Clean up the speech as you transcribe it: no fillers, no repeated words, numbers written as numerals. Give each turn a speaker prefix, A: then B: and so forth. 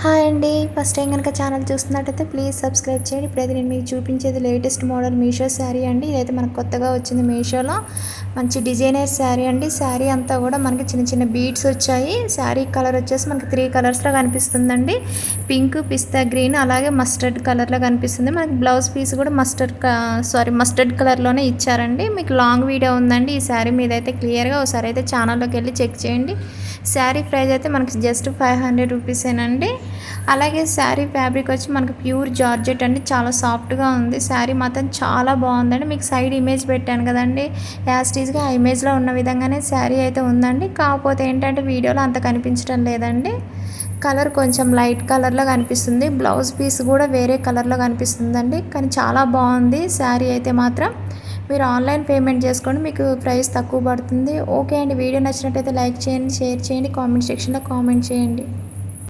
A: Hi అండి. First time కనుక channel చూస్తున్నట్టయితే ప్లీజ్ సబ్స్క్రైబ్ చేయండి. ఇప్పుడైతే నేను మీకు చూపించేది లేటెస్ట్ మోడల్ మీషో శారీ అండి. ఇదైతే మనకు కొత్తగా వచ్చింది మీషోలో. మంచి డిజైనర్ శారీ అండి. శారీ అంతా కూడా మనకి చిన్న చిన్న బీడ్స్ వచ్చాయి. శారీ కలర్ వచ్చేసి మనకి 3 కలర్స్లో కనిపిస్తుందండి. పింక్, పిస్తా గ్రీన్, అలాగే మస్టర్డ్ కలర్లో కనిపిస్తుంది. మనకి బ్లౌజ్ పీస్ కూడా మస్టర్డ్ కలర్లోనే ఇచ్చారండి. మీకు లాంగ్ వీడియో ఉందండి ఈ శారీ మీద అయితే క్లియర్గా. ఒకసారి అయితే ఛానల్లోకి వెళ్ళి చెక్ చేయండి. శారీ ప్రైస్ అయితే మనకి జస్ట్ 500 రూపీసేనండి. అలాగే శారీ ఫ్యాబ్రిక్ వచ్చి మనకు ప్యూర్ జార్జెట్ అండి. చాలా సాఫ్ట్గా ఉంది. శారీ మాత్రం చాలా బాగుందండి. మీకు సైడ్ ఇమేజ్ పెట్టాను కదండి, యాస్టీజ్గా ఆ ఇమేజ్లో ఉన్న విధంగానే శారీ అయితే ఉందండి. కాకపోతే ఏంటంటే వీడియోలో అంత కనిపించడం లేదండి. కలర్ కొంచెం లైట్ కలర్లో కనిపిస్తుంది. బ్లౌజ్ పీస్ కూడా వేరే కలర్లో కనిపిస్తుందండి. కానీ చాలా బాగుంది శారీ అయితే మాత్రం. మీరు ఆన్లైన్ పేమెంట్ చేసుకోండి, మీకు ప్రైస్ తక్కువ పడుతుంది. ఓకే అండి. వీడియో నచ్చినట్టయితే లైక్ చేయండి, షేర్ చేయండి, కామెంట్ సెక్షన్లో కామెంట్ చేయండి.